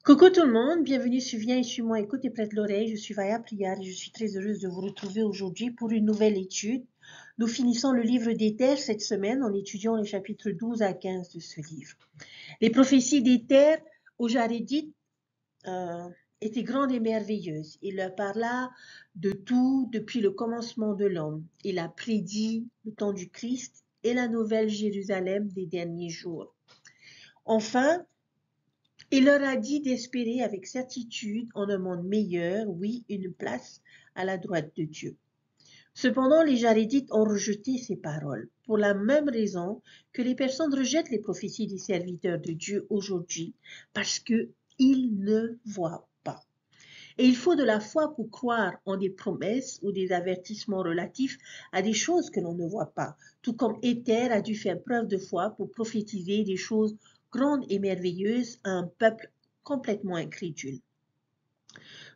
Coucou tout le monde, bienvenue sur Viens et suis-moi, écoute et prête l'oreille. Je suis Vaya Priar et je suis très heureuse de vous retrouver aujourd'hui pour une nouvelle étude. Nous finissons le livre d'Éther cette semaine en étudiant les chapitres 12 à 15 de ce livre. Les prophéties d'Éther aux Jarédites euh, étaient grandes et merveilleuses. Il leur parla de tout depuis le commencement de l'homme. Il a prédit le temps du Christ et la nouvelle Jérusalem des derniers jours. Enfin, il leur a dit d'espérer avec certitude en un monde meilleur, oui, une place à la droite de Dieu. Cependant, les Jarédites ont rejeté ces paroles, pour la même raison que les personnes rejettent les prophéties des serviteurs de Dieu aujourd'hui, parce qu'ils ne voient pas. Et il faut de la foi pour croire en des promesses ou des avertissements relatifs à des choses que l'on ne voit pas, tout comme Éther a dû faire preuve de foi pour prophétiser des choses grandes et merveilleuses à un peuple complètement incrédule.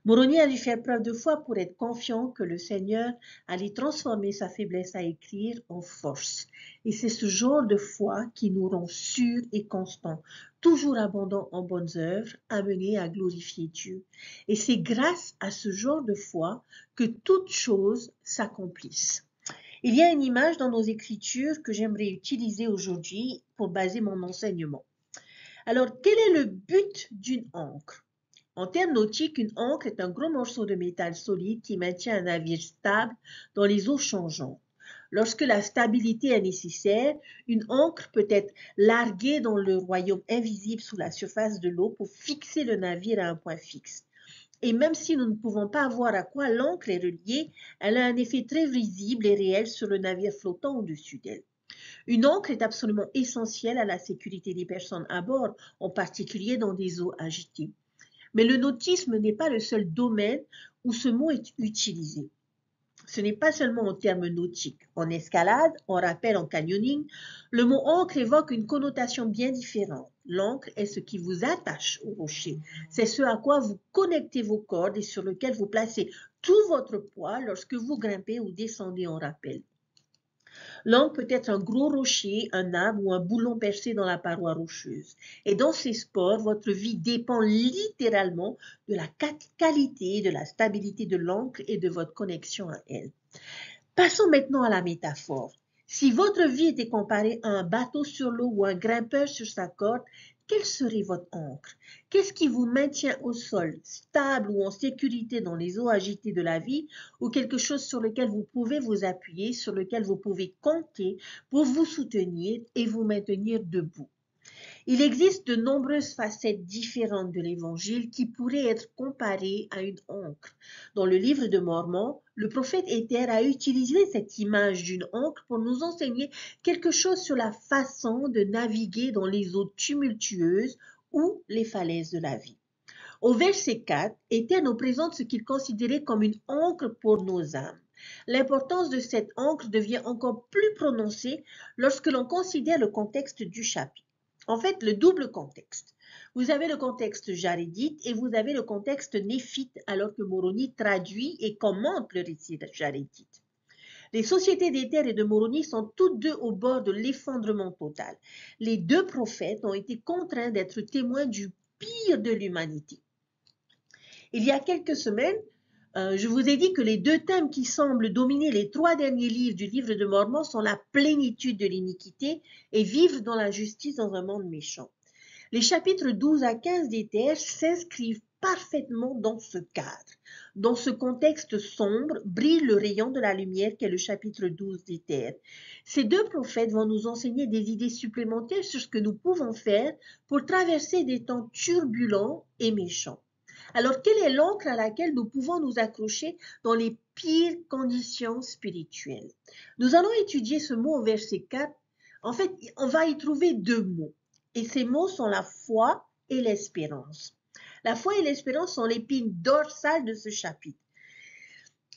Moroni a dû faire preuve de foi pour être confiant que le Seigneur allait transformer sa faiblesse à écrire en force. Et c'est ce genre de foi qui nous rend sûrs et constants, toujours abondants en bonnes œuvres, amenés à glorifier Dieu. Et c'est grâce à ce genre de foi que toutes choses s'accomplissent. Il y a une image dans nos écritures que j'aimerais utiliser aujourd'hui pour baser mon enseignement. Alors, quel est le but d'une encre? En termes nautiques, une ancre est un gros morceau de métal solide qui maintient un navire stable dans les eaux changeantes. Lorsque la stabilité est nécessaire, une ancre peut être larguée dans le royaume invisible sous la surface de l'eau pour fixer le navire à un point fixe. Et même si nous ne pouvons pas voir à quoi l'ancre est reliée, elle a un effet très visible et réel sur le navire flottant au-dessus d'elle. Une ancre est absolument essentielle à la sécurité des personnes à bord, en particulier dans des eaux agitées. Mais le nautisme n'est pas le seul domaine où ce mot est utilisé. Ce n'est pas seulement en termes nautiques. En escalade, en rappel, en canyoning, le mot ancre évoque une connotation bien différente. L'ancre est ce qui vous attache au rocher. C'est ce à quoi vous connectez vos cordes et sur lequel vous placez tout votre poids lorsque vous grimpez ou descendez en rappel. L'ancre peut être un gros rocher, un arbre ou un boulon percé dans la paroi rocheuse. Et dans ces sports, votre vie dépend littéralement de la qualité, de la stabilité de l'ancre et de votre connexion à elle. Passons maintenant à la métaphore. Si votre vie était comparée à un bateau sur l'eau ou un grimpeur sur sa corde, quelle serait votre ancre? Qu'est-ce qui vous maintient au sol, stable ou en sécurité dans les eaux agitées de la vie, ou quelque chose sur lequel vous pouvez vous appuyer, sur lequel vous pouvez compter pour vous soutenir et vous maintenir debout? Il existe de nombreuses facettes différentes de l'Évangile qui pourraient être comparées à une ancre. Dans le livre de Mormon, le prophète Éther a utilisé cette image d'une ancre pour nous enseigner quelque chose sur la façon de naviguer dans les eaux tumultueuses ou les falaises de la vie. Au verset 4, Éther nous présente ce qu'il considérait comme une ancre pour nos âmes. L'importance de cette ancre devient encore plus prononcée lorsque l'on considère le contexte du chapitre. En fait, le double contexte. Vous avez le contexte jarédite et vous avez le contexte néphite, alors que Moroni traduit et commente le récit jarédite. Les sociétés d'Éther et de Moroni sont toutes deux au bord de l'effondrement total. Les deux prophètes ont été contraints d'être témoins du pire de l'humanité. Il y a quelques semaines, je vous ai dit que les deux thèmes qui semblent dominer les trois derniers livres du livre de Mormon sont la plénitude de l'iniquité et vivre dans la justice dans un monde méchant. Les chapitres 12 à 15 d'Éther s'inscrivent parfaitement dans ce cadre. Dans ce contexte sombre, brille le rayon de la lumière qu'est le chapitre 12 d'Éther. Ces deux prophètes vont nous enseigner des idées supplémentaires sur ce que nous pouvons faire pour traverser des temps turbulents et méchants. Alors, quelle est l'ancre à laquelle nous pouvons nous accrocher dans les pires conditions spirituelles? Nous allons étudier ce mot au verset 4. En fait, on va y trouver deux mots. Et ces mots sont la foi et l'espérance. La foi et l'espérance sont l'épine dorsale de ce chapitre.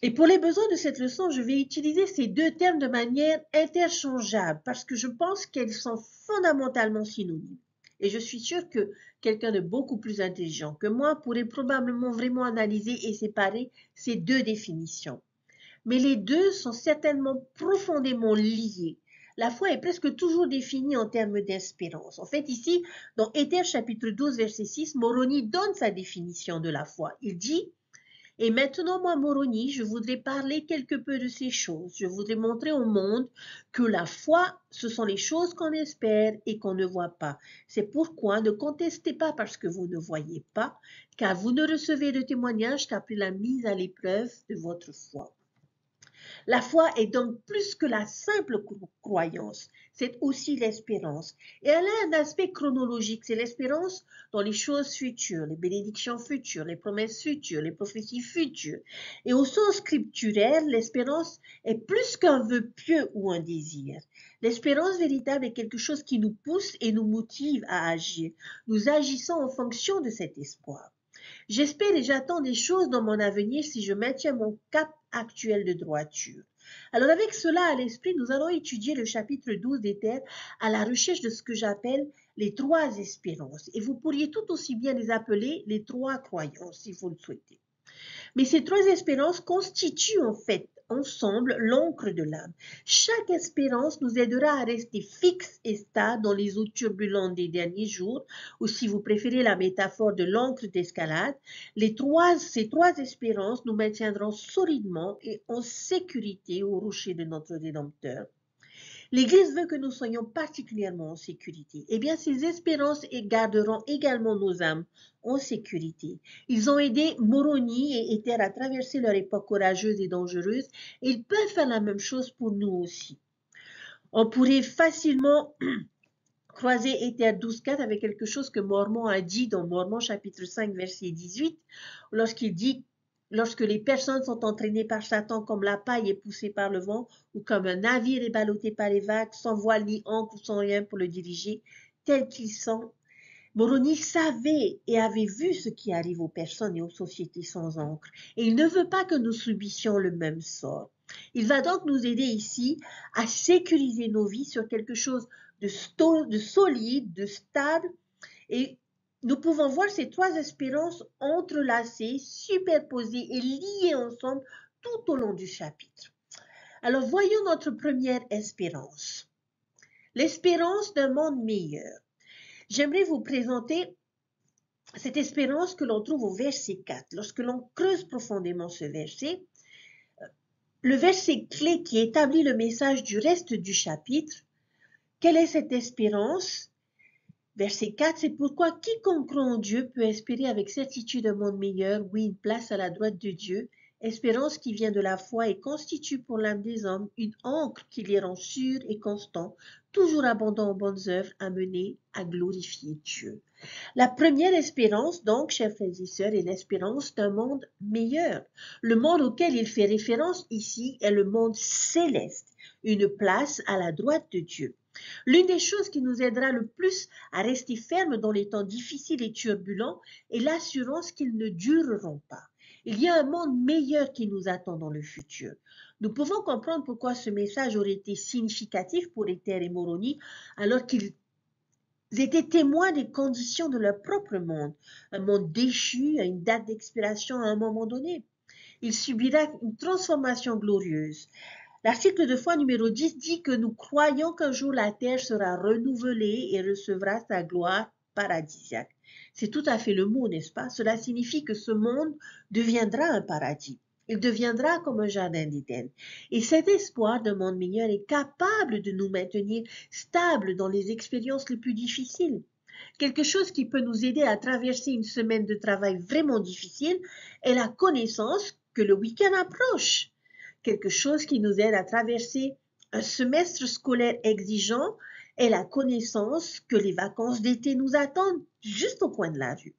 Et pour les besoins de cette leçon, je vais utiliser ces deux termes de manière interchangeable parce que je pense qu'elles sont fondamentalement synonymes. Et je suis sûre que quelqu'un de beaucoup plus intelligent que moi pourrait probablement vraiment analyser et séparer ces deux définitions. Mais les deux sont certainement profondément liés. la foi est presque toujours définie en termes d'espérance. En fait, ici, dans Éthers chapitre 12, verset 6, Moroni donne sa définition de la foi. Il dit: et maintenant, moi, Moroni, je voudrais parler quelque peu de ces choses. Je voudrais montrer au monde que la foi, ce sont les choses qu'on espère et qu'on ne voit pas. C'est pourquoi ne contestez pas parce que vous ne voyez pas, car vous ne recevez de témoignage qu'après la mise à l'épreuve de votre foi. La foi est donc plus que la simple croyance, c'est aussi l'espérance. Et elle a un aspect chronologique, c'est l'espérance dans les choses futures, les bénédictions futures, les promesses futures, les prophéties futures. Et au sens scripturaire, l'espérance est plus qu'un vœu pieux ou un désir. L'espérance véritable est quelque chose qui nous pousse et nous motive à agir. Nous agissons en fonction de cet espoir. J'espère et j'attends des choses dans mon avenir si je maintiens mon cap actuel de droiture. Alors avec cela à l'esprit, nous allons étudier le chapitre 12 d'Éthers à la recherche de ce que j'appelle les trois espérances. Et vous pourriez tout aussi bien les appeler les trois croyances si vous le souhaitez. Mais ces trois espérances constituent en fait ensemble l'encre de l'âme. Chaque espérance nous aidera à rester fixe et stable dans les eaux turbulentes des derniers jours, ou si vous préférez la métaphore de l'encre d'escalade, ces trois espérances nous maintiendront solidement et en sécurité au rocher de notre Rédempteur. L'Église veut que nous soyons particulièrement en sécurité. Eh bien, ces espérances garderont également nos âmes en sécurité. Ils ont aidé Moroni et Éther à traverser leur époque courageuse et dangereuse, et ils peuvent faire la même chose pour nous aussi. On pourrait facilement croiser Éther 12.4 avec quelque chose que Mormon a dit dans Mormon chapitre 5 verset 18, lorsqu'il dit: lorsque les personnes sont entraînées par Satan comme la paille est poussée par le vent, ou comme un navire est ballotté par les vagues, sans voile ni ancre ou sans rien pour le diriger, tels qu'ils sont. Moroni savait et avait vu ce qui arrive aux personnes et aux sociétés sans ancre, et il ne veut pas que nous subissions le même sort. Il va donc nous aider ici à sécuriser nos vies sur quelque chose de solide, de stable, et nous pouvons voir ces trois espérances entrelacées, superposées et liées ensemble tout au long du chapitre. Alors voyons notre première espérance. L'espérance d'un monde meilleur. J'aimerais vous présenter cette espérance que l'on trouve au verset 4. Lorsque l'on creuse profondément ce verset, le verset clé qui établit le message du reste du chapitre, quelle est cette espérance? Verset 4, c'est pourquoi quiconque croit en Dieu peut espérer avec certitude un monde meilleur, oui, une place à la droite de Dieu, espérance qui vient de la foi et constitue pour l'âme des hommes une ancre qui les rend sûrs et constants, toujours abondants en bonnes œuvres, à mener à glorifier Dieu. La première espérance, donc, chers frères et sœurs, est l'espérance d'un monde meilleur. Le monde auquel il fait référence ici est le monde céleste, une place à la droite de Dieu. L'une des choses qui nous aidera le plus à rester fermes dans les temps difficiles et turbulents est l'assurance qu'ils ne dureront pas. Il y a un monde meilleur qui nous attend dans le futur. Nous pouvons comprendre pourquoi ce message aurait été significatif pour Éther et Moroni alors qu'ils étaient témoins des conditions de leur propre monde, un monde déchu à une date d'expiration à un moment donné. Il subira une transformation glorieuse. L'article de foi numéro 10 dit que nous croyons qu'un jour la terre sera renouvelée et recevra sa gloire paradisiaque. C'est tout à fait le mot, n'est-ce pas? Cela signifie que ce monde deviendra un paradis. Il deviendra comme un jardin d'Éden. Et cet espoir d'un monde meilleur est capable de nous maintenir stables dans les expériences les plus difficiles. Quelque chose qui peut nous aider à traverser une semaine de travail vraiment difficile est la connaissance que le week-end approche. Quelque chose qui nous aide à traverser un semestre scolaire exigeant est la connaissance que les vacances d'été nous attendent juste au coin de la rue.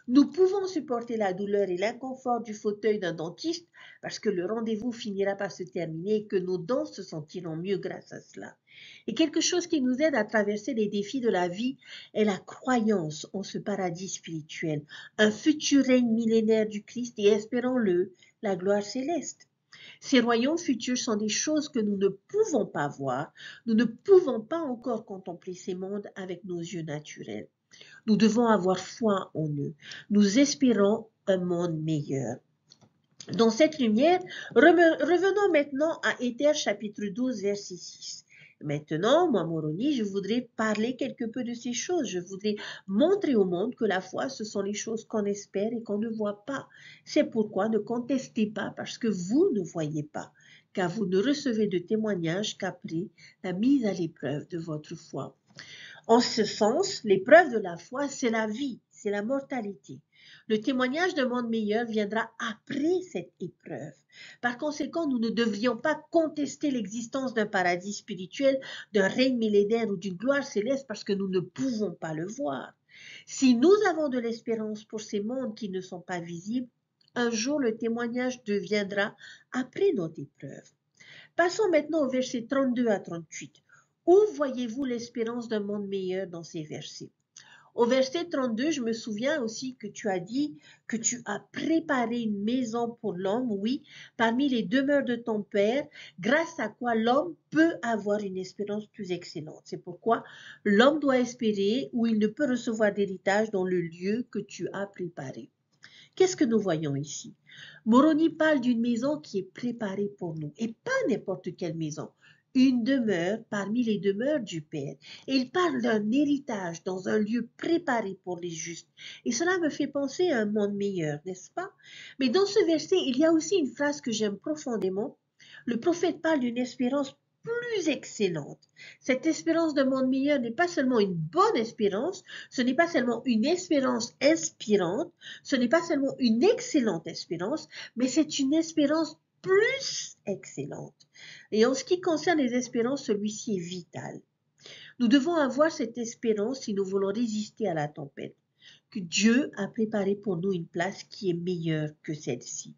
Nous pouvons supporter la douleur et l'inconfort du fauteuil d'un dentiste parce que le rendez-vous finira par se terminer et que nos dents se sentiront mieux grâce à cela. Et quelque chose qui nous aide à traverser les défis de la vie est la croyance en ce paradis spirituel, un futur règne millénaire du Christ et, espérons-le, la gloire céleste. Ces royaumes futurs sont des choses que nous ne pouvons pas voir. Nous ne pouvons pas encore contempler ces mondes avec nos yeux naturels. Nous devons avoir foi en eux. Nous espérons un monde meilleur. Dans cette lumière, revenons maintenant à Éthers chapitre 12, verset 6. Maintenant, moi, Moroni, je voudrais parler quelque peu de ces choses. Je voudrais montrer au monde que la foi, ce sont les choses qu'on espère et qu'on ne voit pas. C'est pourquoi ne contestez pas parce que vous ne voyez pas, car vous ne recevez de témoignage qu'après la mise à l'épreuve de votre foi. En ce sens, l'épreuve de la foi, c'est la vie, c'est la mortalité. Le témoignage d'un monde meilleur viendra après cette épreuve. Par conséquent, nous ne devrions pas contester l'existence d'un paradis spirituel, d'un règne millénaire ou d'une gloire céleste parce que nous ne pouvons pas le voir. Si nous avons de l'espérance pour ces mondes qui ne sont pas visibles, un jour le témoignage deviendra après notre épreuve. Passons maintenant au verset 32 à 38. Où voyez-vous l'espérance d'un monde meilleur dans ces versets? Au verset 32, je me souviens aussi que tu as dit que tu as préparé une maison pour l'homme, oui, parmi les demeures de ton Père, grâce à quoi l'homme peut avoir une espérance plus excellente. C'est pourquoi l'homme doit espérer où il ne peut recevoir d'héritage dans le lieu que tu as préparé. Qu'est-ce que nous voyons ici? Moroni parle d'une maison qui est préparée pour nous, et pas n'importe quelle maison, une demeure parmi les demeures du Père. Et il parle d'un héritage dans un lieu préparé pour les justes. Et cela me fait penser à un monde meilleur, n'est-ce pas? Mais dans ce verset, il y a aussi une phrase que j'aime profondément. Le prophète parle d'une espérance plus excellente. Cette espérance d'un monde meilleur n'est pas seulement une bonne espérance, ce n'est pas seulement une espérance inspirante, ce n'est pas seulement une excellente espérance, mais c'est une espérance plus excellente. Et en ce qui concerne les espérances, celui-ci est vital. Nous devons avoir cette espérance si nous voulons résister à la tempête, que Dieu a préparé pour nous une place qui est meilleure que celle-ci.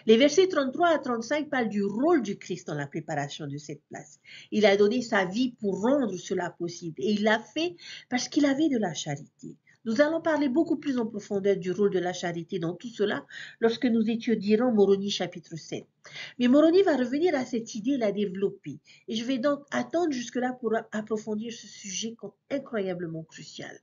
Les versets 33 à 35 parlent du rôle du Christ dans la préparation de cette place. Il a donné sa vie pour rendre cela possible et il l'a fait parce qu'il avait de la charité. Nous allons parler beaucoup plus en profondeur du rôle de la charité dans tout cela lorsque nous étudierons Moroni chapitre 7. Mais Moroni va revenir à cette idée et la développer. Et je vais donc attendre jusque-là pour approfondir ce sujet incroyablement crucial.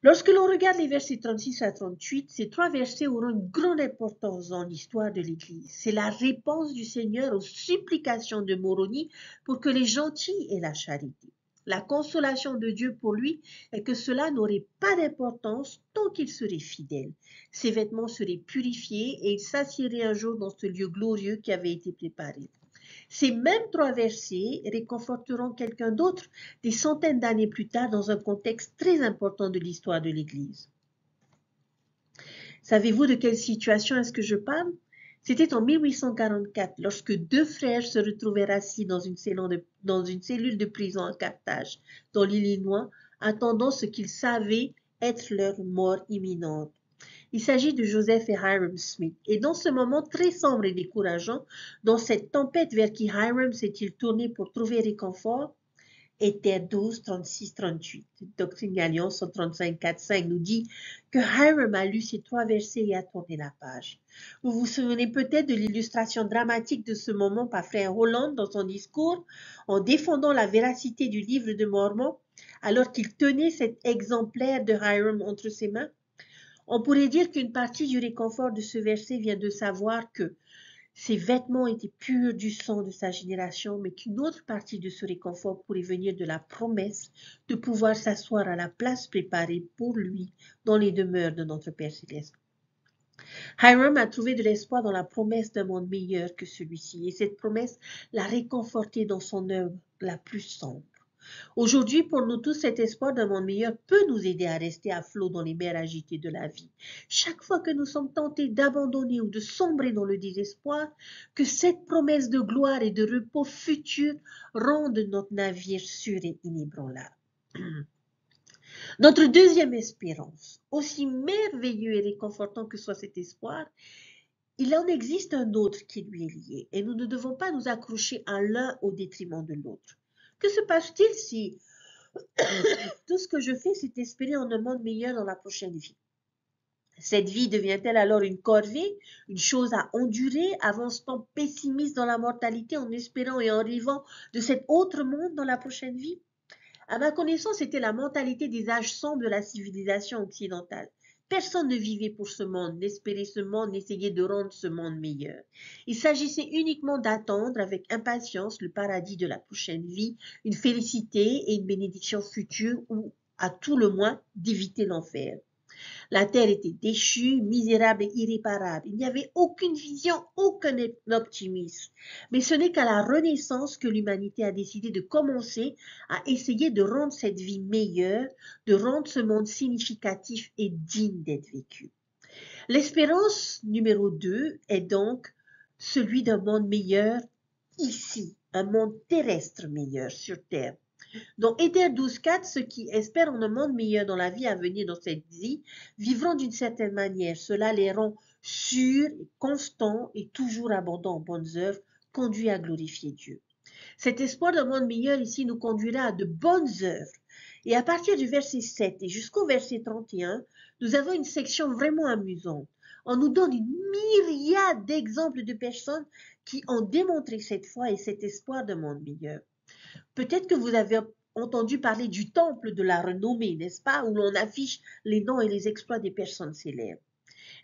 Lorsque l'on regarde les versets 36 à 38, ces trois versets auront une grande importance dans l'histoire de l'Église. C'est la réponse du Seigneur aux supplications de Moroni pour que les gentils aient la charité. La consolation de Dieu pour lui est que cela n'aurait pas d'importance tant qu'il serait fidèle. Ses vêtements seraient purifiés et il s'assierait un jour dans ce lieu glorieux qui avait été préparé. Ces mêmes trois versets réconforteront quelqu'un d'autre des centaines d'années plus tard dans un contexte très important de l'histoire de l'Église. Savez-vous de quelle situation est-ce que je parle? C'était en 1844, lorsque deux frères se retrouvèrent assis dans une cellule de prison à Carthage, dans l'Illinois, attendant ce qu'ils savaient être leur mort imminente. Il s'agit de Joseph et Hiram Smith. Et dans ce moment très sombre et décourageant, dans cette tempête vers qui Hiram s'est-il tourné pour trouver réconfort, Éthers 12, 36, 38. Doctrine et Alliance 135, 4, 5 nous dit que Hiram a lu ces trois versets et a tourné la page. Vous vous souvenez peut-être de l'illustration dramatique de ce moment par Frère Holland dans son discours en défendant la véracité du livre de Mormon alors qu'il tenait cet exemplaire de Hiram entre ses mains. On pourrait dire qu'une partie du réconfort de ce verset vient de savoir que ses vêtements étaient purs du sang de sa génération, mais qu'une autre partie de ce réconfort pourrait venir de la promesse de pouvoir s'asseoir à la place préparée pour lui dans les demeures de notre Père céleste. Hiram a trouvé de l'espoir dans la promesse d'un monde meilleur que celui-ci, et cette promesse l'a réconforté dans son œuvre la plus sombre. Aujourd'hui, pour nous tous, cet espoir d'un monde meilleur peut nous aider à rester à flot dans les mers agitées de la vie. Chaque fois que nous sommes tentés d'abandonner ou de sombrer dans le désespoir, que cette promesse de gloire et de repos futur rende notre navire sûr et inébranlable. Notre deuxième espérance, aussi merveilleux et réconfortant que soit cet espoir, il en existe un autre qui lui est lié et nous ne devons pas nous accrocher à l'un au détriment de l'autre. Que se passe-t-il si tout ce que je fais, c'est espérer en un monde meilleur dans la prochaine vie? Cette vie devient-elle alors une corvée, une chose à endurer, avance-t-on pessimiste dans la mortalité en espérant et en rêvant de cet autre monde dans la prochaine vie? À ma connaissance, c'était la mentalité des âges sombres de la civilisation occidentale. Personne ne vivait pour ce monde, n'espérait ce monde, n'essayait de rendre ce monde meilleur. Il s'agissait uniquement d'attendre avec impatience le paradis de la prochaine vie, une félicité et une bénédiction future ou, à tout le moins, d'éviter l'enfer. La terre était déchue, misérable et irréparable. Il n'y avait aucune vision, aucun optimisme. Mais ce n'est qu'à la Renaissance que l'humanité a décidé de commencer à essayer de rendre cette vie meilleure, de rendre ce monde significatif et digne d'être vécu. L'espérance numéro 2 est donc celui d'un monde meilleur ici, un monde terrestre meilleur sur Terre. Dans Éther 12.4, ceux qui espèrent en un monde meilleur dans la vie à venir dans cette vie vivront d'une certaine manière. Cela les rend sûrs, constants et toujours abondants en bonnes œuvres, conduits à glorifier Dieu. Cet espoir d'un monde meilleur ici nous conduira à de bonnes œuvres. Et à partir du verset 7 et jusqu'au verset 31, nous avons une section vraiment amusante. On nous donne une myriade d'exemples de personnes qui ont démontré cette foi et cet espoir d'un monde meilleur. Peut-être que vous avez entendu parler du temple de la renommée, n'est-ce pas, où l'on affiche les noms et les exploits des personnes célèbres.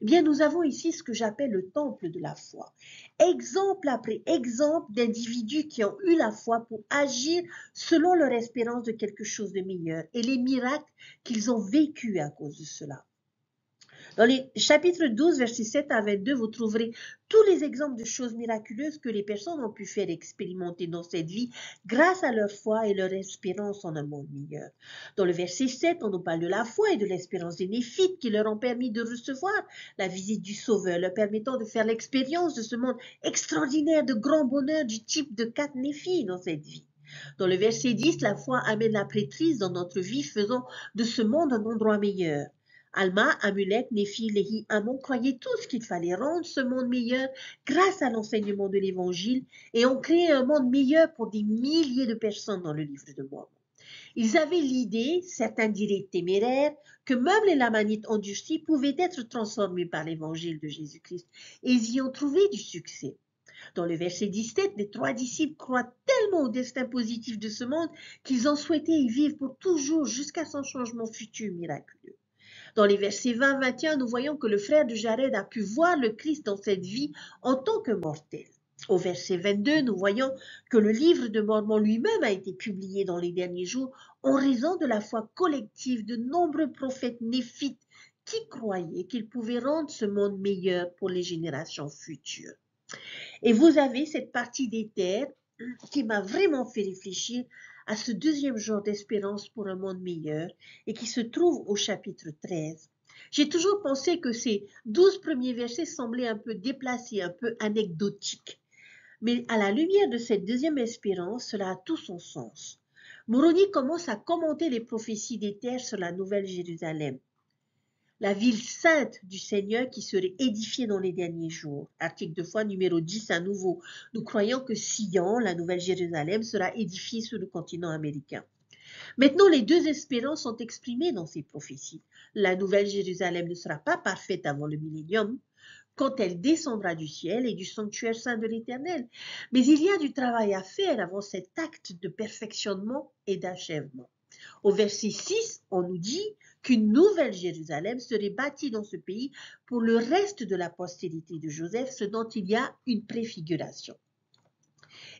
Eh bien, nous avons ici ce que j'appelle le temple de la foi. Exemple après exemple d'individus qui ont eu la foi pour agir selon leur espérance de quelque chose de meilleur et les miracles qu'ils ont vécus à cause de cela. Dans les chapitres 12, versets 7 à 22, vous trouverez tous les exemples de choses miraculeuses que les personnes ont pu faire expérimenter dans cette vie grâce à leur foi et leur espérance en un monde meilleur. Dans le verset 7, on nous parle de la foi et de l'espérance des Néphites qui leur ont permis de recevoir la visite du Sauveur, leur permettant de faire l'expérience de ce monde extraordinaire de grand bonheur du type de 4 Néphites dans cette vie. Dans le verset 10, la foi amène la prêtrise dans notre vie, faisant de ce monde un endroit meilleur. Alma, Amulek, Néphi, Léhi, Ammon croyaient tous qu'il fallait rendre ce monde meilleur grâce à l'enseignement de l'Évangile et ont créé un monde meilleur pour des milliers de personnes dans le livre de Mormon. Ils avaient l'idée, certains diraient téméraire, que même les Lamanites endurcis pouvaient être transformés par l'Évangile de Jésus-Christ et ils y ont trouvé du succès. Dans le verset 17, les 3 disciples croient tellement au destin positif de ce monde qu'ils ont souhaité y vivre pour toujours jusqu'à son changement futur miraculeux. Dans les versets 20-21, nous voyons que le frère de Jared a pu voir le Christ dans cette vie en tant que mortel. Au verset 22, nous voyons que le livre de Mormon lui-même a été publié dans les derniers jours en raison de la foi collective de nombreux prophètes néphites qui croyaient qu'ils pouvaient rendre ce monde meilleur pour les générations futures. Et vous avez cette partie des terres qui m'a vraiment fait réfléchir à ce deuxième genre d'espérance pour un monde meilleur et qui se trouve au chapitre 13. J'ai toujours pensé que ces 12 premiers versets semblaient un peu déplacés, un peu anecdotiques. Mais à la lumière de cette deuxième espérance, cela a tout son sens. Moroni commence à commenter les prophéties des terres sur la Nouvelle Jérusalem, la ville sainte du Seigneur qui serait édifiée dans les derniers jours. Article de foi numéro 10 à nouveau. Nous croyons que Sion, la Nouvelle Jérusalem, sera édifiée sur le continent américain. Maintenant, les deux espérances sont exprimées dans ces prophéties. La Nouvelle Jérusalem ne sera pas parfaite avant le millénium, quand elle descendra du ciel et du sanctuaire saint de l'Éternel. Mais il y a du travail à faire avant cet acte de perfectionnement et d'achèvement. Au verset 6, on nous dit qu'une nouvelle Jérusalem serait bâtie dans ce pays pour le reste de la postérité de Joseph, ce dont il y a une préfiguration.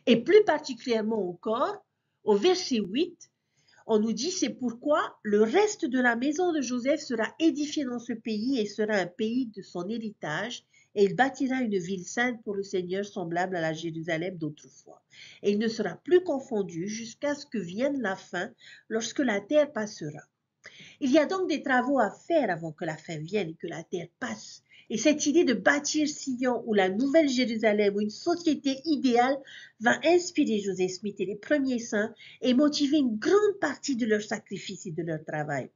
Et plus particulièrement encore, au verset 8, on nous dit c'est pourquoi le reste de la maison de Joseph sera édifié dans ce pays et sera un pays de son héritage et il bâtira une ville sainte pour le Seigneur semblable à la Jérusalem d'autrefois. Et il ne sera plus confondu jusqu'à ce que vienne la fin lorsque la terre passera. Il y a donc des travaux à faire avant que la fin vienne et que la terre passe. Et cette idée de bâtir Sion ou la Nouvelle Jérusalem ou une société idéale va inspirer Joseph Smith et les premiers saints et motiver une grande partie de leur sacrifice et de leur travail.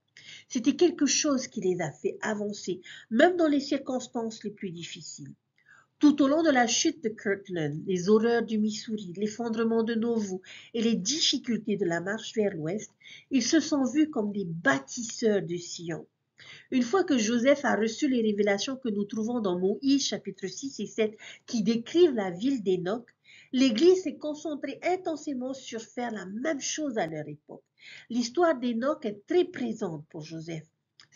C'était quelque chose qui les a fait avancer, même dans les circonstances les plus difficiles. Tout au long de la chute de Kirtland, les horreurs du Missouri, l'effondrement de Nauvoo et les difficultés de la marche vers l'ouest, ils se sont vus comme des bâtisseurs de Sion. Une fois que Joseph a reçu les révélations que nous trouvons dans Moïse, chapitre 6 et 7, qui décrivent la ville d'Enoch, l'Église s'est concentrée intensément sur faire la même chose à leur époque. L'histoire d'Enoch est très présente pour Joseph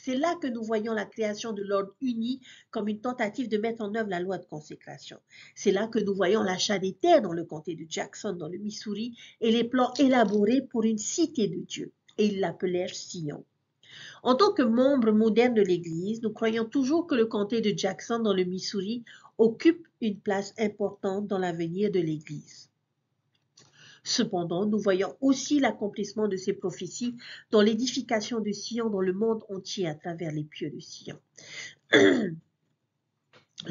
C'est là que nous voyons la création de l'ordre uni comme une tentative de mettre en œuvre la loi de consécration. C'est là que nous voyons l'achat des terres dans le comté de Jackson, dans le Missouri, et les plans élaborés pour une cité de Dieu. Et ils l'appelèrent Sion. En tant que membres modernes de l'Église, nous croyons toujours que le comté de Jackson, dans le Missouri, occupe une place importante dans l'avenir de l'Église. Cependant, nous voyons aussi l'accomplissement de ces prophéties dans l'édification de Sion dans le monde entier à travers les pieux de Sion. Le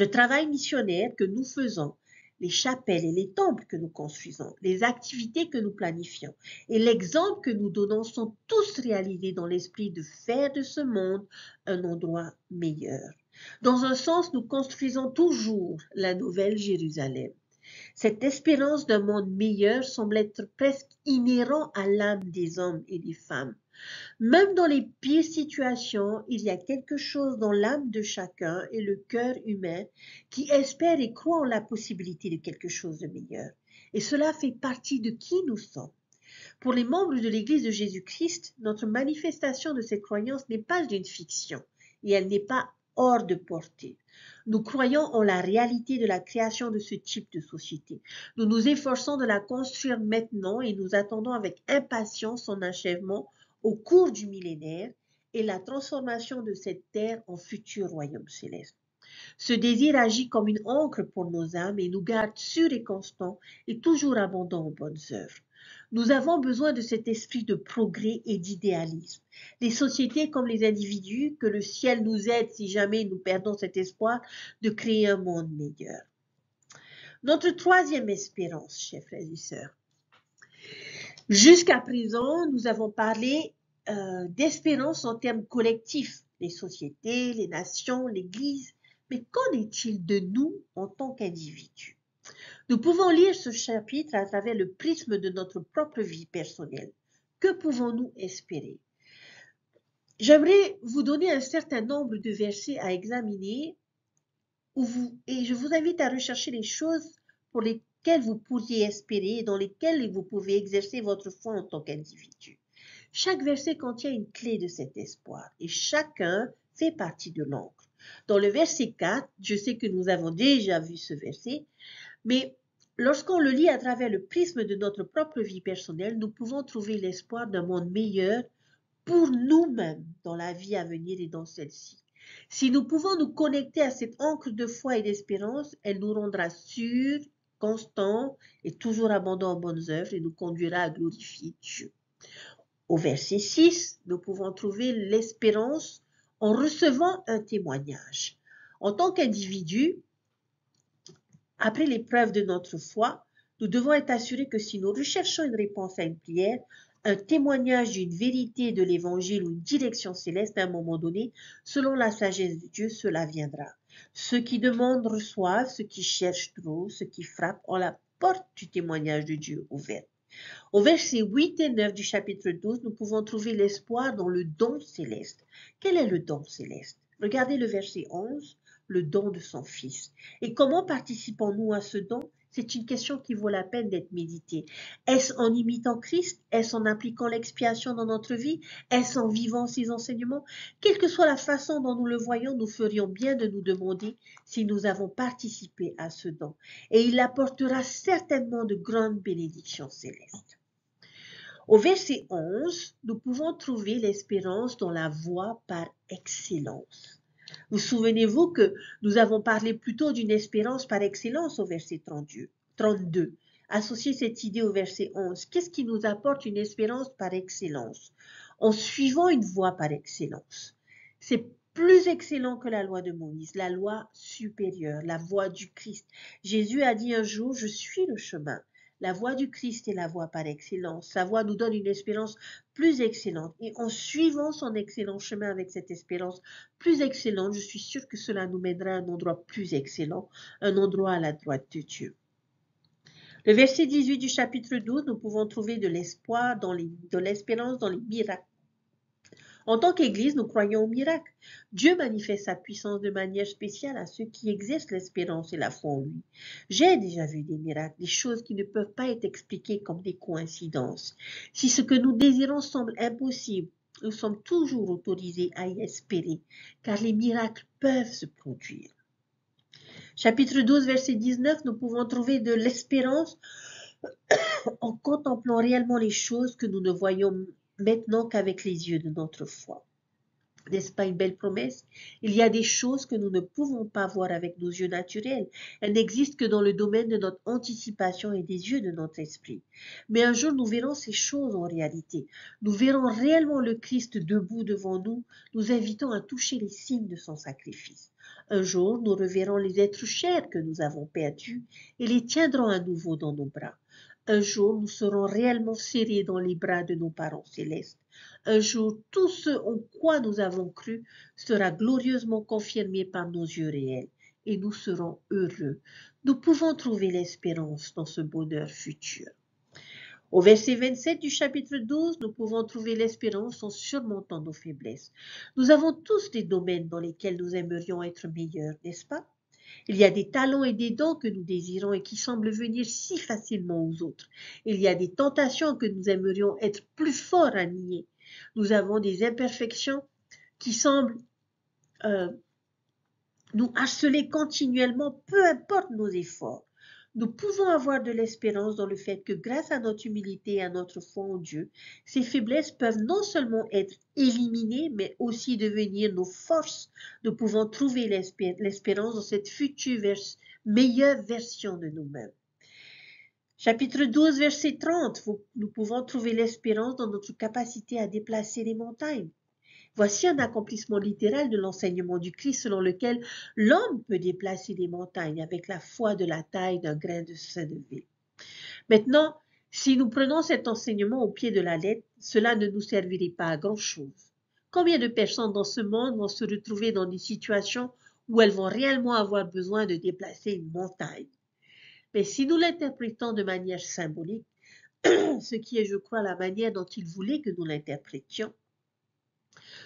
travail missionnaire que nous faisons, les chapelles et les temples que nous construisons, les activités que nous planifions et l'exemple que nous donnons sont tous réalisés dans l'esprit de faire de ce monde un endroit meilleur. Dans un sens, nous construisons toujours la nouvelle Jérusalem. Cette espérance d'un monde meilleur semble être presque inhérente à l'âme des hommes et des femmes. Même dans les pires situations, il y a quelque chose dans l'âme de chacun et le cœur humain qui espère et croit en la possibilité de quelque chose de meilleur. Et cela fait partie de qui nous sommes. Pour les membres de l'Église de Jésus-Christ, notre manifestation de cette croyance n'est pas une fiction et elle n'est pas hors de portée. Nous croyons en la réalité de la création de ce type de société. Nous nous efforçons de la construire maintenant et nous attendons avec impatience son achèvement au cours du millénaire et la transformation de cette terre en futur royaume céleste. Ce désir agit comme une encre pour nos âmes et nous garde sûrs et constants et toujours abondants en bonnes œuvres. Nous avons besoin de cet esprit de progrès et d'idéalisme. Les sociétés comme les individus, que le ciel nous aide si jamais nous perdons cet espoir de créer un monde meilleur. Notre troisième espérance, chers frères et sœurs. Jusqu'à présent, nous avons parlé d'espérance en termes collectifs, les sociétés, les nations, l'Église. Mais qu'en est-il de nous en tant qu'individus? Nous pouvons lire ce chapitre à travers le prisme de notre propre vie personnelle. Que pouvons-nous espérer? J'aimerais vous donner un certain nombre de versets à examiner et je vous invite à rechercher les choses pour lesquelles vous pourriez espérer et dans lesquelles vous pouvez exercer votre foi en tant qu'individu. Chaque verset contient une clé de cet espoir et chacun fait partie de l'encre. Dans le verset 4, je sais que nous avons déjà vu ce verset, mais lorsqu'on le lit à travers le prisme de notre propre vie personnelle, nous pouvons trouver l'espoir d'un monde meilleur pour nous-mêmes dans la vie à venir et dans celle-ci. Si nous pouvons nous connecter à cette encre de foi et d'espérance, elle nous rendra sûrs, constants et toujours abondants en bonnes œuvres et nous conduira à glorifier Dieu. Au verset 6, nous pouvons trouver l'espérance en recevant un témoignage. En tant qu'individu, après l'épreuve de notre foi, nous devons être assurés que si nous recherchons une réponse à une prière, un témoignage d'une vérité de l'Évangile ou une direction céleste à un moment donné, selon la sagesse de Dieu, cela viendra. Ceux qui demandent reçoivent, ceux qui cherchent trouvent, ceux qui frappent ont la porte du témoignage de Dieu ouverte. Au verset 8 et 9 du chapitre 12, nous pouvons trouver l'espoir dans le don céleste. Quel est le don céleste? Regardez le verset 11, le don de son Fils. Et comment participons-nous à ce don? C'est une question qui vaut la peine d'être méditée. Est-ce en imitant Christ? Est-ce en appliquant l'expiation dans notre vie? Est-ce en vivant ses enseignements? Quelle que soit la façon dont nous le voyons, nous ferions bien de nous demander si nous avons participé à ce don. Et il apportera certainement de grandes bénédictions célestes. Au verset 11, nous pouvons trouver l'espérance dans la voie par excellence. Vous souvenez-vous que nous avons parlé plutôt d'une espérance par excellence au verset 32. Associez cette idée au verset 11. Qu'est-ce qui nous apporte une espérance par excellence? En suivant une voie par excellence. C'est plus excellent que la loi de Moïse, la loi supérieure, la voie du Christ. Jésus a dit un jour, je suis le chemin. La voie du Christ est la voie par excellence. Sa voie nous donne une espérance plus excellente. Et en suivant son excellent chemin avec cette espérance plus excellente, je suis sûre que cela nous mènera à un endroit plus excellent, un endroit à la droite de Dieu. Le verset 18 du chapitre 12, nous pouvons trouver de l'espoir, de l'espérance dans les miracles. En tant qu'Église, nous croyons aux miracles. Dieu manifeste sa puissance de manière spéciale à ceux qui exercent l'espérance et la foi en lui. J'ai déjà vu des miracles, des choses qui ne peuvent pas être expliquées comme des coïncidences. Si ce que nous désirons semble impossible nous sommes toujours autorisés à y espérer, car les miracles peuvent se produire. Chapitre 12, verset 19, nous pouvons trouver de l'espérance en contemplant réellement les choses que nous ne voyons maintenant qu'avec les yeux de notre foi. N'est-ce pas une belle promesse? Il y a des choses que nous ne pouvons pas voir avec nos yeux naturels. Elles n'existent que dans le domaine de notre anticipation et des yeux de notre esprit. Mais un jour, nous verrons ces choses en réalité. Nous verrons réellement le Christ debout devant nous, nous invitant à toucher les signes de son sacrifice. Un jour, nous reverrons les êtres chers que nous avons perdus et les tiendrons à nouveau dans nos bras. Un jour, nous serons réellement serrés dans les bras de nos parents célestes. Un jour, tout ce en quoi nous avons cru sera glorieusement confirmé par nos yeux réels et nous serons heureux. Nous pouvons trouver l'espérance dans ce bonheur futur. Au verset 27 du chapitre 12, nous pouvons trouver l'espérance en surmontant nos faiblesses. Nous avons tous des domaines dans lesquels nous aimerions être meilleurs, n'est-ce pas? Il y a des talents et des dons que nous désirons et qui semblent venir si facilement aux autres. Il y a des tentations que nous aimerions être plus forts à nier. Nous avons des imperfections qui semblent nous harceler continuellement, peu importe nos efforts. Nous pouvons avoir de l'espérance dans le fait que grâce à notre humilité et à notre foi en Dieu, ces faiblesses peuvent non seulement être éliminées, mais aussi devenir nos forces. Nous pouvons trouver l'espérance dans cette future meilleure version de nous-mêmes. Chapitre 12, verset 30, nous pouvons trouver l'espérance dans notre capacité à déplacer les montagnes. Voici un accomplissement littéral de l'enseignement du Christ selon lequel l'homme peut déplacer les montagnes avec la foi de la taille d'un grain de sénévé. Maintenant, si nous prenons cet enseignement au pied de la lettre, cela ne nous servirait pas à grand-chose. Combien de personnes dans ce monde vont se retrouver dans des situations où elles vont réellement avoir besoin de déplacer une montagne? Mais si nous l'interprétons de manière symbolique, ce qui est, je crois, la manière dont il voulait que nous l'interprétions,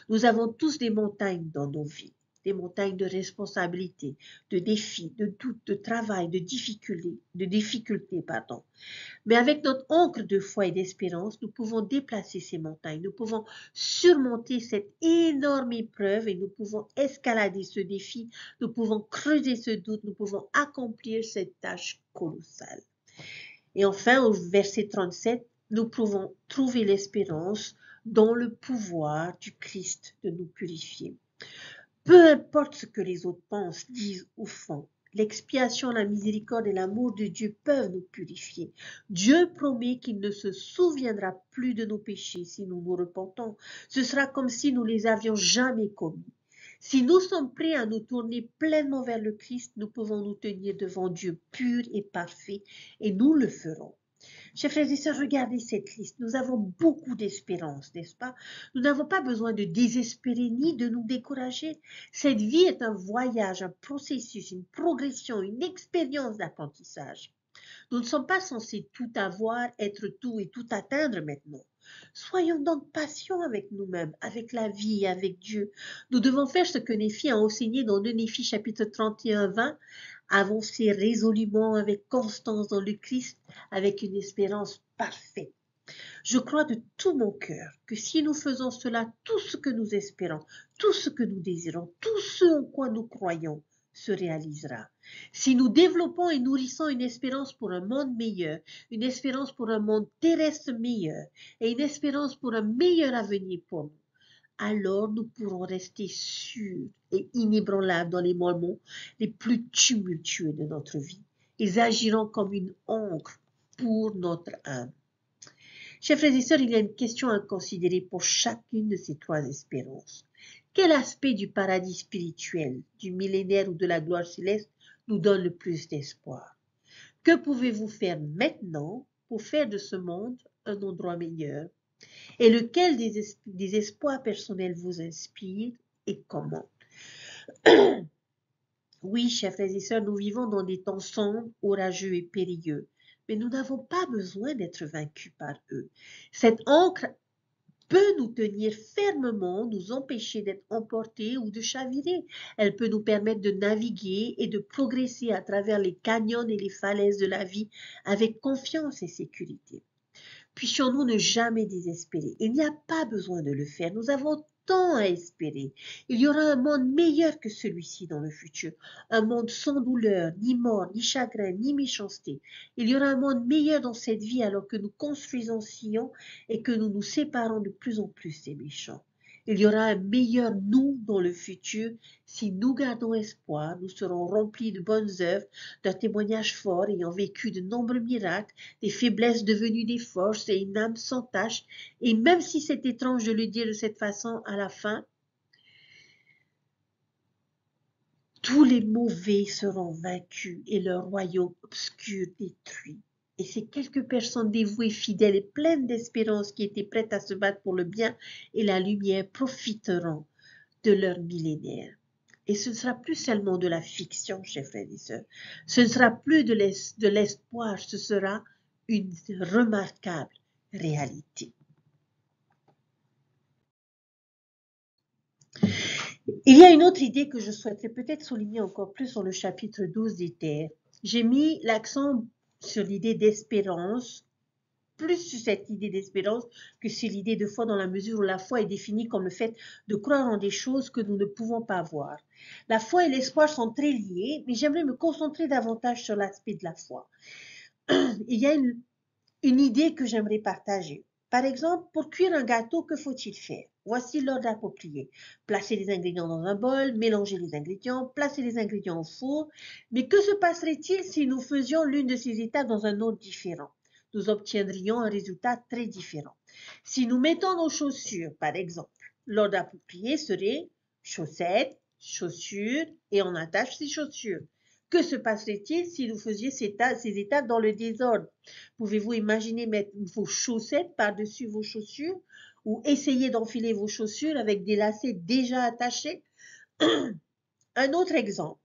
nous avons tous des montagnes dans nos vies, des montagnes de responsabilité, de défis, de doutes, de travail, de difficultés. Mais avec notre encre de foi et d'espérance, nous pouvons déplacer ces montagnes, nous pouvons surmonter cette énorme épreuve et nous pouvons escalader ce défi, nous pouvons creuser ce doute, nous pouvons accomplir cette tâche colossale. Et enfin, au verset 37, nous pouvons trouver l'espérance dans le pouvoir du Christ de nous purifier. Peu importe ce que les autres pensent, disent ou font, l'expiation, la miséricorde et l'amour de Dieu peuvent nous purifier. Dieu promet qu'il ne se souviendra plus de nos péchés si nous nous repentons. Ce sera comme si nous les avions jamais commis. Si nous sommes prêts à nous tourner pleinement vers le Christ, nous pouvons nous tenir devant Dieu pur et parfait, et nous le ferons. Chers frères et sœurs, regardez cette liste. Nous avons beaucoup d'espérance, n'est-ce pas? Nous n'avons pas besoin de désespérer ni de nous décourager. Cette vie est un voyage, un processus, une progression, une expérience d'apprentissage. Nous ne sommes pas censés tout avoir, être tout et tout atteindre maintenant. Soyons donc patients avec nous-mêmes, avec la vie et avec Dieu. Nous devons faire ce que Néphi a enseigné dans 2 Néphi chapitre 31, 20. Avancer résolument avec constance dans le Christ, avec une espérance parfaite. Je crois de tout mon cœur que si nous faisons cela, tout ce que nous espérons, tout ce que nous désirons, tout ce en quoi nous croyons se réalisera. Si nous développons et nourrissons une espérance pour un monde meilleur, une espérance pour un monde terrestre meilleur et une espérance pour un meilleur avenir pour nous, alors nous pourrons rester sûrs et inébranlables dans les moments les plus tumultueux de notre vie. Ils agiront comme une encre pour notre âme. Chers frères et sœurs, il y a une question à considérer pour chacune de ces trois espérances. Quel aspect du paradis spirituel, du millénaire ou de la gloire céleste nous donne le plus d'espoir? Que pouvez-vous faire maintenant pour faire de ce monde un endroit meilleur? Et lequel des espoirs personnels vous inspire et comment? Oui, chers frères et sœurs, nous vivons dans des temps sombres, orageux et périlleux, mais nous n'avons pas besoin d'être vaincus par eux. Cette encre peut nous tenir fermement, nous empêcher d'être emportés ou de chavirer. Elle peut nous permettre de naviguer et de progresser à travers les canyons et les falaises de la vie avec confiance et sécurité. Puissions-nous ne jamais désespérer. Il n'y a pas besoin de le faire. Nous avons tant à espérer. Il y aura un monde meilleur que celui-ci dans le futur. Un monde sans douleur, ni mort, ni chagrin, ni méchanceté. Il y aura un monde meilleur dans cette vie alors que nous construisons Sion et que nous nous séparons de plus en plus des méchants. Il y aura un meilleur nous dans le futur. Si nous gardons espoir, nous serons remplis de bonnes œuvres, d'un témoignage fort ayant vécu de nombreux miracles, des faiblesses devenues des forces et une âme sans tache. Et même si c'est étrange de le dire de cette façon à la fin, tous les mauvais seront vaincus et leur royaume obscur détruit. Et ces quelques personnes dévouées, fidèles et pleines d'espérance qui étaient prêtes à se battre pour le bien et la lumière profiteront de leur millénaire. Et ce ne sera plus seulement de la fiction, chers frères et sœurs. Ce ne sera plus de l'espoir, ce sera une remarquable réalité. Il y a une autre idée que je souhaiterais peut-être souligner encore plus sur le chapitre 12 des Terres. J'ai mis l'accent sur l'idée d'espérance, plus sur cette idée d'espérance que sur l'idée de foi, dans la mesure où la foi est définie comme le fait de croire en des choses que nous ne pouvons pas voir. La foi et l'espoir sont très liés, mais j'aimerais me concentrer davantage sur l'aspect de la foi. Il y a une idée que j'aimerais partager. Par exemple, pour cuire un gâteau, que faut-il faire? Voici l'ordre approprié. Placer les ingrédients dans un bol, mélanger les ingrédients, placer les ingrédients au four. Mais que se passerait-il si nous faisions l'une de ces étapes dans un ordre différent? Nous obtiendrions un résultat très différent. Si nous mettons nos chaussures, par exemple, l'ordre approprié serait chaussettes, chaussures et on attache ces chaussures. Que se passerait-il si nous faisions ces étapes dans le désordre? Pouvez-vous imaginer mettre vos chaussettes par-dessus vos chaussures ou essayer d'enfiler vos chaussures avec des lacets déjà attachés? Un autre exemple.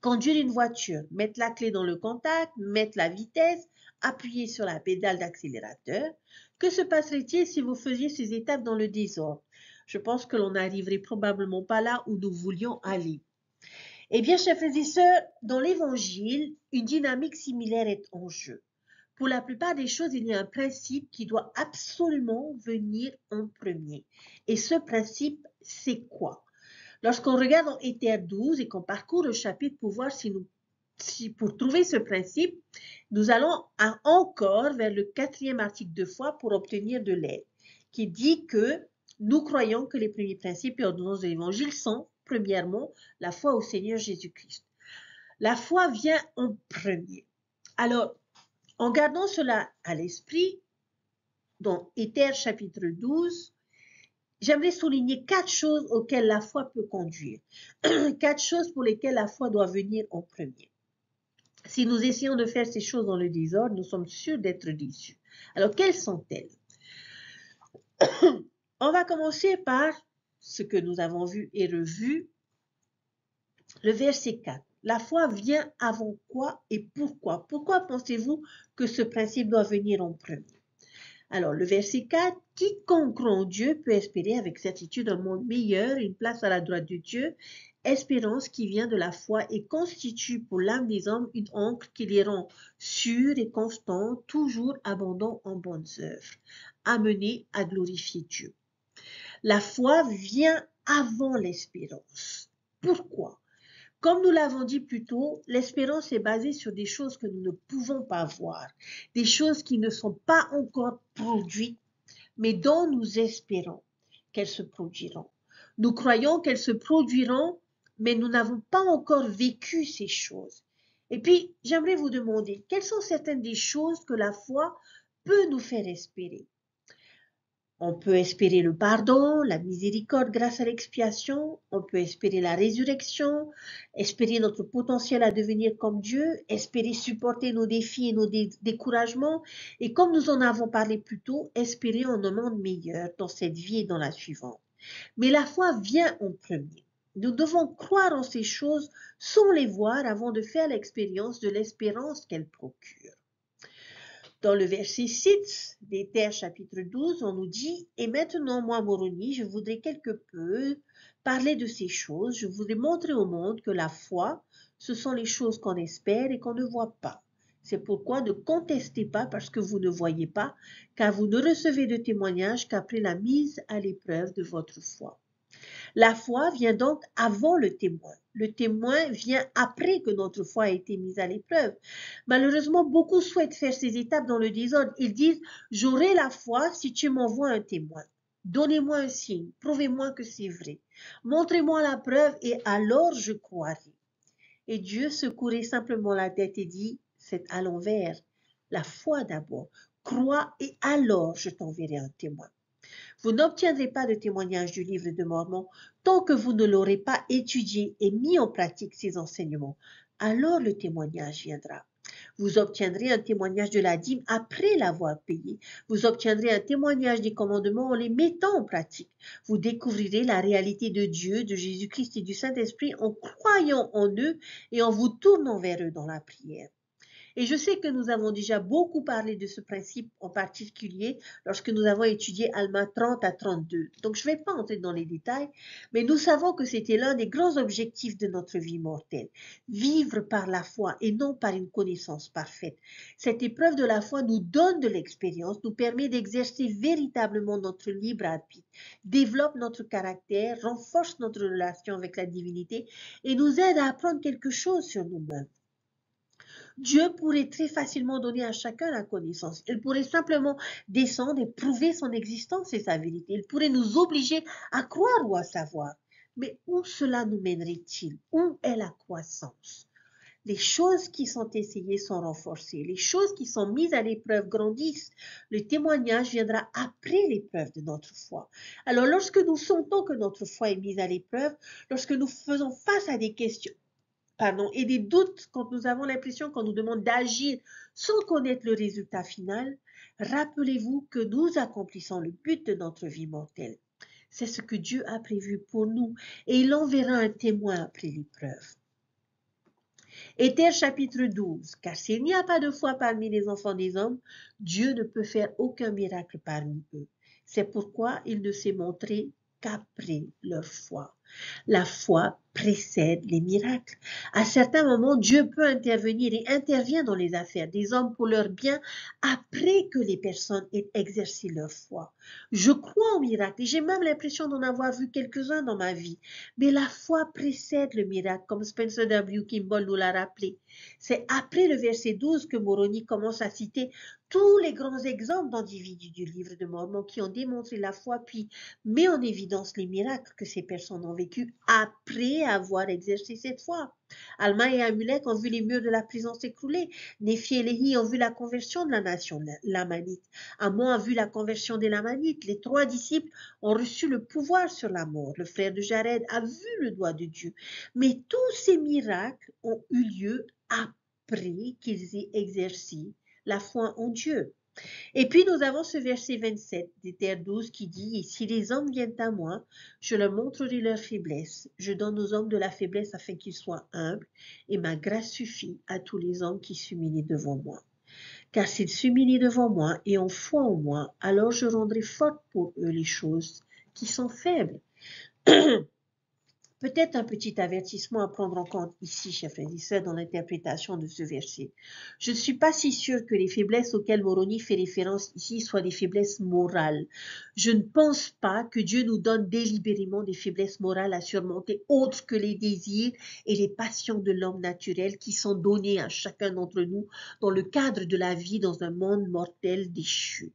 Conduire une voiture, mettre la clé dans le contact, mettre la vitesse, appuyer sur la pédale d'accélérateur. Que se passerait-il si vous faisiez ces étapes dans le désordre? Je pense que l'on n'arriverait probablement pas là où nous voulions aller. Eh bien, chers frères et sœurs, dans l'Évangile, une dynamique similaire est en jeu. Pour la plupart des choses, il y a un principe qui doit absolument venir en premier. Et ce principe, c'est quoi? Lorsqu'on regarde en Éthers 12 et qu'on parcourt le chapitre pour voir pour trouver ce principe, nous allons encore vers le 4e article de foi pour obtenir de l'aide, qui dit que nous croyons que les premiers principes et ordonnances de l'Évangile sont, premièrement, la foi au Seigneur Jésus-Christ. La foi vient en premier. Alors, en gardant cela à l'esprit, dans Éthers chapitre 12, j'aimerais souligner 4 choses auxquelles la foi peut conduire. 4 choses pour lesquelles la foi doit venir en premier. Si nous essayons de faire ces choses dans le désordre, nous sommes sûrs d'être déçus. Alors, quelles sont-elles? On va commencer par ce que nous avons vu et revu, le verset 4. La foi vient avant quoi et pourquoi? Pourquoi pensez-vous que ce principe doit venir en premier? Alors, le verset 4, quiconque croit en Dieu peut espérer avec certitude un monde meilleur, une place à la droite de Dieu, espérance qui vient de la foi et constitue pour l'âme des hommes une ancre qui les rend sûrs et constants, toujours abondants en bonnes œuvres, amenés à glorifier Dieu. La foi vient avant l'espérance. Pourquoi? Comme nous l'avons dit plus tôt, l'espérance est basée sur des choses que nous ne pouvons pas voir, des choses qui ne sont pas encore produites, mais dont nous espérons qu'elles se produiront. Nous croyons qu'elles se produiront, mais nous n'avons pas encore vécu ces choses. Et puis, j'aimerais vous demander, quelles sont certaines des choses que la foi peut nous faire espérer? On peut espérer le pardon, la miséricorde grâce à l'expiation, on peut espérer la résurrection, espérer notre potentiel à devenir comme Dieu, espérer supporter nos défis et nos découragements, et comme nous en avons parlé plus tôt, espérer un monde meilleur dans cette vie et dans la suivante. Mais la foi vient en premier. Nous devons croire en ces choses sans les voir avant de faire l'expérience de l'espérance qu'elles procurent. Dans le verset 6 d'Éthers chapitre 12, on nous dit « Et maintenant, moi, Moroni, je voudrais quelque peu parler de ces choses. Je voudrais montrer au monde que la foi, ce sont les choses qu'on espère et qu'on ne voit pas. C'est pourquoi ne contestez pas parce que vous ne voyez pas, car vous ne recevez de témoignage qu'après la mise à l'épreuve de votre foi. La foi vient donc avant le témoin. Le témoin vient après que notre foi a été mise à l'épreuve. Malheureusement, beaucoup souhaitent faire ces étapes dans le désordre. Ils disent, j'aurai la foi si tu m'envoies un témoin. Donnez-moi un signe, prouvez-moi que c'est vrai. Montrez-moi la preuve et alors je croirai. Et Dieu secourait simplement la tête et dit, c'est à l'envers. La foi d'abord. Crois et alors je t'enverrai un témoin. Vous n'obtiendrez pas de témoignage du livre de Mormon tant que vous ne l'aurez pas étudié et mis en pratique ses enseignements. Alors le témoignage viendra. Vous obtiendrez un témoignage de la dîme après l'avoir payé. Vous obtiendrez un témoignage des commandements en les mettant en pratique. Vous découvrirez la réalité de Dieu, de Jésus-Christ et du Saint-Esprit en croyant en eux et en vous tournant vers eux dans la prière. Et je sais que nous avons déjà beaucoup parlé de ce principe en particulier lorsque nous avons étudié Alma 30 à 32. Donc je ne vais pas entrer dans les détails, mais nous savons que c'était l'un des grands objectifs de notre vie mortelle. Vivre par la foi et non par une connaissance parfaite. Cette épreuve de la foi nous donne de l'expérience, nous permet d'exercer véritablement notre libre arbitre, développe notre caractère, renforce notre relation avec la divinité et nous aide à apprendre quelque chose sur nous-mêmes. Dieu pourrait très facilement donner à chacun la connaissance. Il pourrait simplement descendre et prouver son existence et sa vérité. Il pourrait nous obliger à croire ou à savoir. Mais où cela nous mènerait-il? Où est la croissance? Les choses qui sont essayées sont renforcées. Les choses qui sont mises à l'épreuve grandissent. Le témoignage viendra après l'épreuve de notre foi. Alors lorsque nous sentons que notre foi est mise à l'épreuve, lorsque nous faisons face à des questions, et des doutes quand nous avons l'impression qu'on nous demande d'agir sans connaître le résultat final, rappelez-vous que nous accomplissons le but de notre vie mortelle. C'est ce que Dieu a prévu pour nous et il enverra un témoin après l'épreuve. Éthers chapitre 12. Car s'il n'y a pas de foi parmi les enfants des hommes, Dieu ne peut faire aucun miracle parmi eux. C'est pourquoi il ne s'est montré qu'après leur foi. La foi précède les miracles. À certains moments, Dieu peut intervenir et intervient dans les affaires des hommes pour leur bien après que les personnes aient exercé leur foi. Je crois aux miracles et j'ai même l'impression d'en avoir vu quelques-uns dans ma vie. Mais la foi précède le miracle, comme Spencer W. Kimball nous l'a rappelé. C'est après le verset 12 que Moroni commence à citer tous les grands exemples d'individus du livre de Mormon qui ont démontré la foi, puis met en évidence les miracles que ces personnes ont vécus après avoir exercé cette foi. Alma et Amulek ont vu les murs de la prison s'écrouler. Néphi et Léhi ont vu la conversion de la nation lamanite. Amon a vu la conversion des lamanites. Les 3 disciples ont reçu le pouvoir sur la mort. Le frère de Jared a vu le doigt de Dieu. Mais tous ces miracles ont eu lieu après qu'ils aient exercé la foi en Dieu. Et puis nous avons ce verset 27 d'Éthers 12 qui dit « Et si les hommes viennent à moi, je leur montrerai leur faiblesse. Je donne aux hommes de la faiblesse afin qu'ils soient humbles, et ma grâce suffit à tous les hommes qui s'humilient devant moi. Car s'ils s'humilient devant moi et ont foi en moi, alors je rendrai fortes pour eux les choses qui sont faibles. » Peut-être un petit avertissement à prendre en compte ici, chers frères et sœurs, dans l'interprétation de ce verset. Je ne suis pas si sûre que les faiblesses auxquelles Moroni fait référence ici soient des faiblesses morales. Je ne pense pas que Dieu nous donne délibérément des faiblesses morales à surmonter autres que les désirs et les passions de l'homme naturel qui sont donnés à chacun d'entre nous dans le cadre de la vie dans un monde mortel déchu.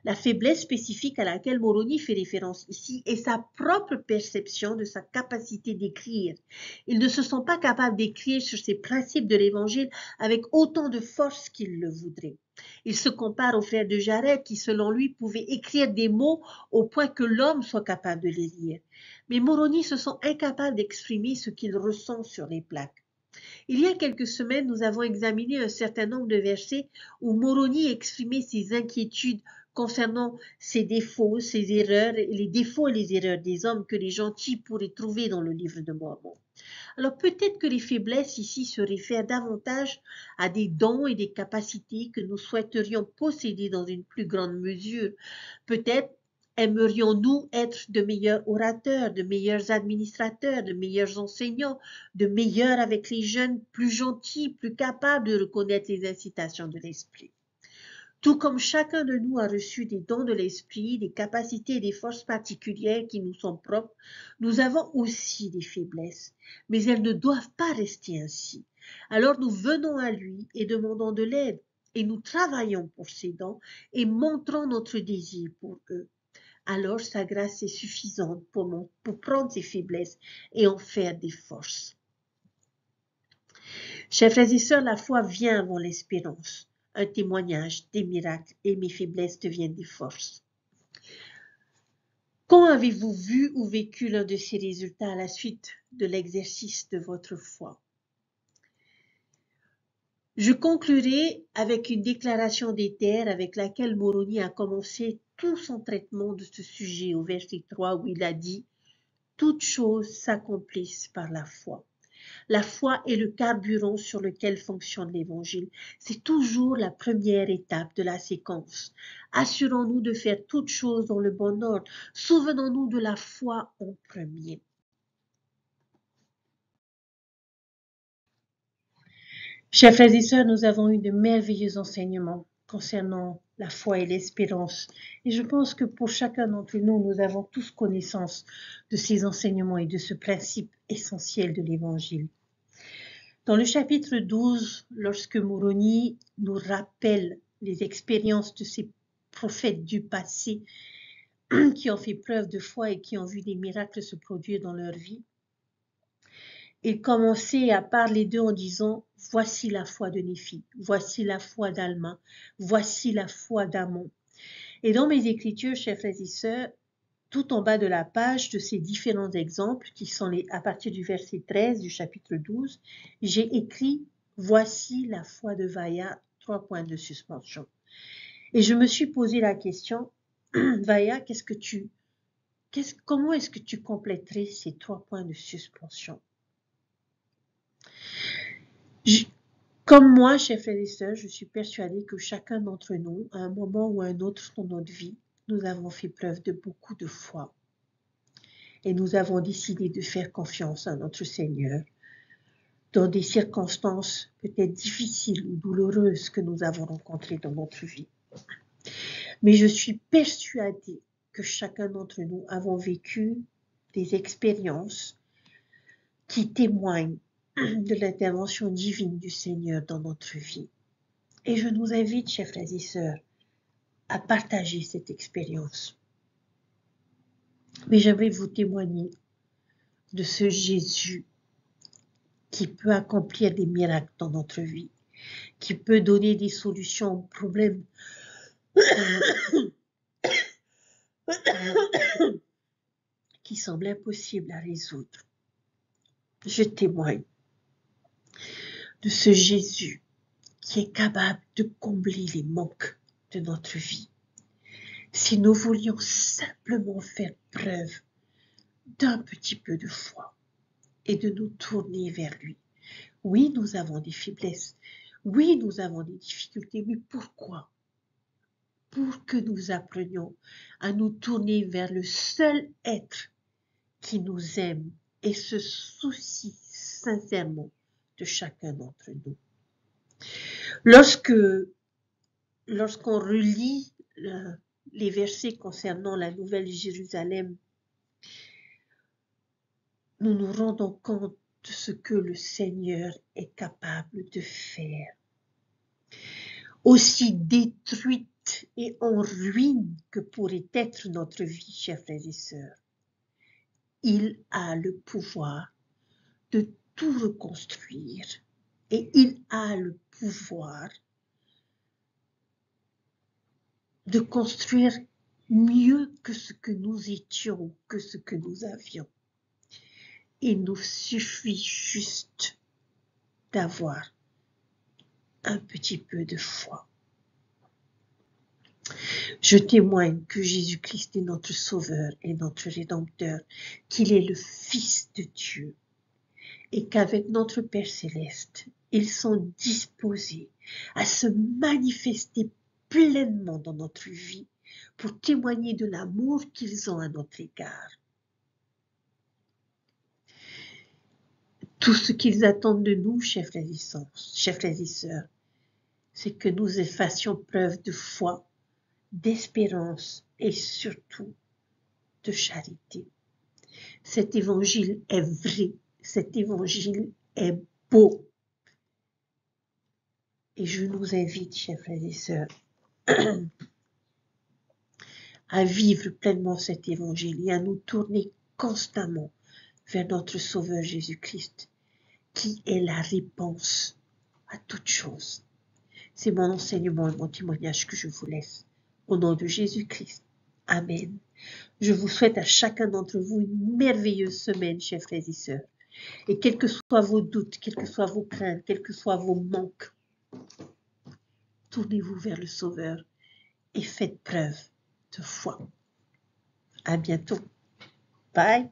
La faiblesse spécifique à laquelle Moroni fait référence ici est sa propre perception de sa capacité d'écrire. Ils ne se sont pas capables d'écrire sur ces principes de l'Évangile avec autant de force qu'ils le voudraient. Il se compare au frère de Jared qui, selon lui, pouvait écrire des mots au point que l'homme soit capable de les lire. Mais Moroni se sont incapables d'exprimer ce qu'il ressent sur les plaques. Il y a quelques semaines, nous avons examiné un certain nombre de versets où Moroni exprimait ses inquiétudes concernant ses défauts, ses erreurs, les défauts et les erreurs des hommes que les gentils pourraient trouver dans le livre de Mormon. Alors peut-être que les faiblesses ici se réfèrent davantage à des dons et des capacités que nous souhaiterions posséder dans une plus grande mesure. Peut-être Aimerions-nous être de meilleurs orateurs, de meilleurs administrateurs, de meilleurs enseignants, de meilleurs avec les jeunes, plus gentils, plus capables de reconnaître les incitations de l'esprit? Tout comme chacun de nous a reçu des dons de l'esprit, des capacités et des forces particulières qui nous sont propres, nous avons aussi des faiblesses, mais elles ne doivent pas rester ainsi. Alors nous venons à lui et demandons de l'aide, et nous travaillons pour ces dons et montrons notre désir pour eux. Alors sa grâce est suffisante pour prendre ses faiblesses et en faire des forces. Chers frères et sœurs, la foi vient avant l'espérance. Un témoignage, des miracles, et mes faiblesses deviennent des forces. Quand avez-vous vu ou vécu l'un de ces résultats à la suite de l'exercice de votre foi? Je conclurai avec une déclaration des terres avec laquelle Moroni a commencé tout son traitement de ce sujet au verset 3 où il a dit « Toutes choses s'accomplissent par la foi ». La foi est le carburant sur lequel fonctionne l'Évangile. C'est toujours la première étape de la séquence. Assurons-nous de faire toutes choses dans le bon ordre. Souvenons-nous de la foi en premier. Chers frères et sœurs, nous avons eu de merveilleux enseignements concernant la foi et l'espérance. Et je pense que pour chacun d'entre nous, nous avons tous connaissance de ces enseignements et de ce principe essentiel de l'Évangile. Dans le chapitre 12, lorsque Moroni nous rappelle les expériences de ces prophètes du passé qui ont fait preuve de foi et qui ont vu des miracles se produire dans leur vie, il commençait à parler d'eux en disant « Voici la foi de Néphi, voici la foi d'Alma, voici la foi d'Amon ». Et dans mes écritures, chers frères et sœurs, tout en bas de la page de ces différents exemples, qui sont à partir du verset 13 du chapitre 12, j'ai écrit « Voici la foi de Vaya », 3 points de suspension. Et je me suis posé la question, Vaya, comment est-ce que tu compléterais ces 3 points de suspension? Comme moi, chers frères et sœurs, je suis persuadée que chacun d'entre nous, à un moment ou à un autre dans notre vie, nous avons fait preuve de beaucoup de foi. Et nous avons décidé de faire confiance à notre Seigneur dans des circonstances peut-être difficiles ou douloureuses que nous avons rencontrées dans notre vie. Mais je suis persuadée que chacun d'entre nous avons vécu des expériences qui témoignent de l'intervention divine du Seigneur dans notre vie. Et je nous invite, chers frères et sœurs, à partager cette expérience. Mais j'aimerais vous témoigner de ce Jésus qui peut accomplir des miracles dans notre vie, qui peut donner des solutions aux problèmes qui semblent impossibles à résoudre. Je témoigne de ce Jésus qui est capable de combler les manques de notre vie. Si nous voulions simplement faire preuve d'un petit peu de foi et de nous tourner vers lui. Oui, nous avons des faiblesses. Oui, nous avons des difficultés. Mais pourquoi? Pour que nous apprenions à nous tourner vers le seul être qui nous aime et se soucie sincèrement de chacun d'entre nous. Lorsqu'on relit les versets concernant la Nouvelle Jérusalem, nous nous rendons compte de ce que le Seigneur est capable de faire. Aussi détruite et en ruine que pourrait être notre vie, chers frères et sœurs, il a le pouvoir de tout reconstruire et il a le pouvoir de construire mieux que ce que nous étions, que ce que nous avions. Il nous suffit juste d'avoir un petit peu de foi. Je témoigne que Jésus-Christ est notre Sauveur et notre Rédempteur, qu'il est le Fils de Dieu et qu'avec notre Père Céleste, ils sont disposés à se manifester pleinement dans notre vie pour témoigner de l'amour qu'ils ont à notre égard. Tout ce qu'ils attendent de nous, chers frères et sœurs, c'est que nous fassions preuve de foi, d'espérance et surtout de charité. Cet évangile est vrai, cet évangile est beau. Et je nous invite, chers frères et sœurs, à vivre pleinement cet évangile et à nous tourner constamment vers notre Sauveur Jésus-Christ, qui est la réponse à toutes choses. C'est mon enseignement et mon témoignage que je vous laisse. Au nom de Jésus-Christ. Amen. Je vous souhaite à chacun d'entre vous une merveilleuse semaine, chers frères et sœurs. Et quels que soient vos doutes, quelles que soient vos craintes, quels que soient vos manques, tournez-vous vers le Sauveur et faites preuve de foi. À bientôt. Bye.